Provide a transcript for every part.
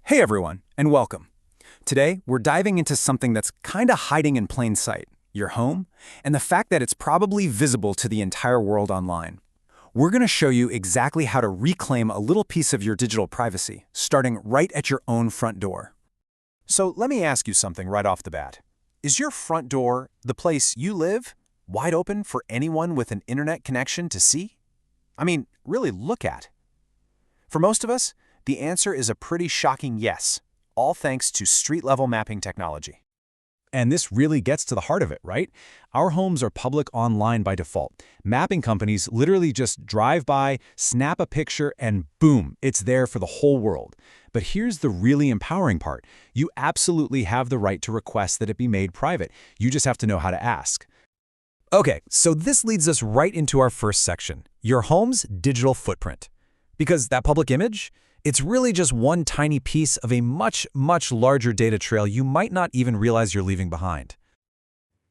Hey everyone, and welcome. Today, we're diving into something that's kinda hiding in plain sight, your home, and the fact that it's probably visible to the entire world online. We're gonna show you exactly how to reclaim a little piece of your digital privacy, starting right at your own front door. So let me ask you something right off the bat. Is your front door, the place you live, wide open for anyone with an internet connection to see? I mean, really look at. For most of us, the answer is a pretty shocking yes, all thanks to street-level mapping technology. And this really gets to the heart of it, right? Our homes are public online by default. Mapping companies literally just drive by, snap a picture, and boom, it's there for the whole world. But here's the really empowering part. You absolutely have the right to request that it be made private. You just have to know how to ask. Okay, so this leads us right into our first section, your home's digital footprint. Because that public image, it's really just one tiny piece of a much, much larger data trail you might not even realize you're leaving behind.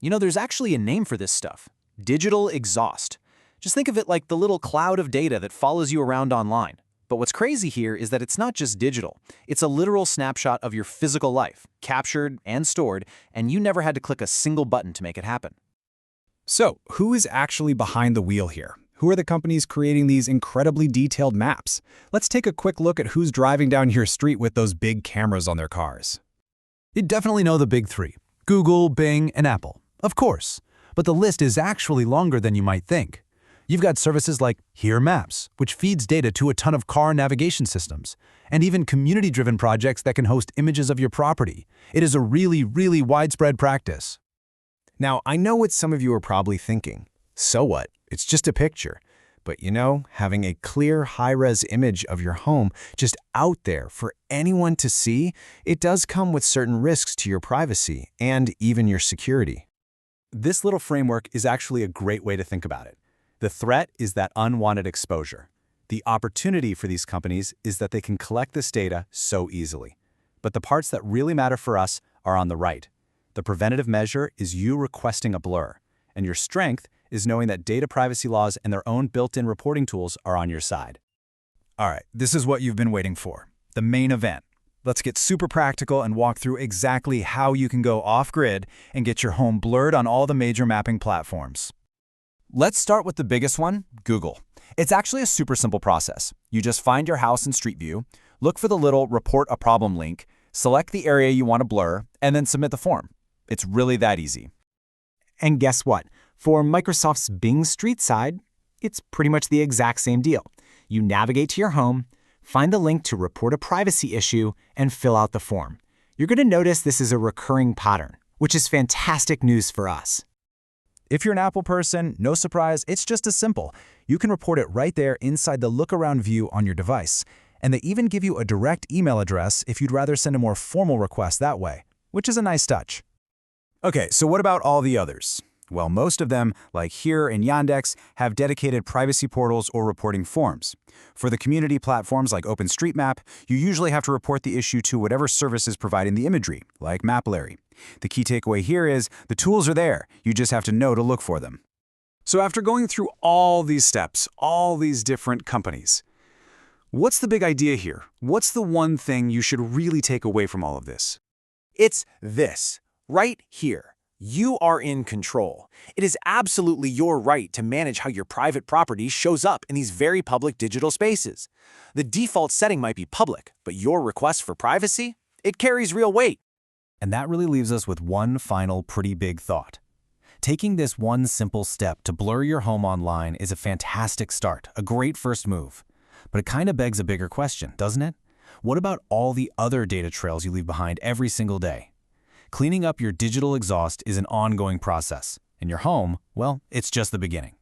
You know, there's actually a name for this stuff, digital exhaust. Just think of it like the little cloud of data that follows you around online. But what's crazy here is that it's not just digital. It's a literal snapshot of your physical life, captured and stored, and you never had to click a single button to make it happen. So, who is actually behind the wheel here? Who are the companies creating these incredibly detailed maps? Let's take a quick look at who's driving down your street with those big cameras on their cars. You definitely know the big three: Google, Bing, and Apple. Of course. But the list is actually longer than you might think. You've got services like Here Maps, which feeds data to a ton of car navigation systems, and even community-driven projects that can host images of your property. It is a really, really widespread practice. Now, I know what some of you are probably thinking. So what? It's just a picture. But you know, having a clear, high-res image of your home just out there for anyone to see, it does come with certain risks to your privacy and even your security. This little framework is actually a great way to think about it. The threat is that unwanted exposure. The opportunity for these companies is that they can collect this data so easily. But the parts that really matter for us are on the right. The preventative measure is you requesting a blur, and your strength is knowing that data privacy laws and their own built-in reporting tools are on your side. All right, this is what you've been waiting for, the main event. Let's get super practical and walk through exactly how you can go off-grid and get your home blurred on all the major mapping platforms. Let's start with the biggest one, Google. It's actually a super simple process. You just find your house in Street View, look for the little Report a Problem link, select the area you want to blur, and then submit the form. It's really that easy. And guess what? For Microsoft's Bing Streetside, it's pretty much the exact same deal. You navigate to your home, find the link to report a privacy issue, and fill out the form. You're going to notice this is a recurring pattern, which is fantastic news for us. If you're an Apple person, no surprise, it's just as simple. You can report it right there inside the Look Around view on your device. And they even give you a direct email address if you'd rather send a more formal request that way, which is a nice touch. Okay, so what about all the others? Well, most of them, like Here and Yandex, have dedicated privacy portals or reporting forms. For the community platforms like OpenStreetMap, you usually have to report the issue to whatever service is providing the imagery, like Mapillary. The key takeaway here is the tools are there, you just have to know to look for them. So after going through all these steps, all these different companies, what's the big idea here? What's the one thing you should really take away from all of this? It's this, right here. You are in control. It is absolutely your right to manage how your private property shows up in these very public digital spaces. The default setting might be public, but your request for privacy, it carries real weight. And that really leaves us with one final pretty big thought. Taking this one simple step to blur your home online is a fantastic start, a great first move. But it kind of begs a bigger question, doesn't it? What about all the other data trails you leave behind every single day? Cleaning up your digital exhaust is an ongoing process, and your home, well, it's just the beginning.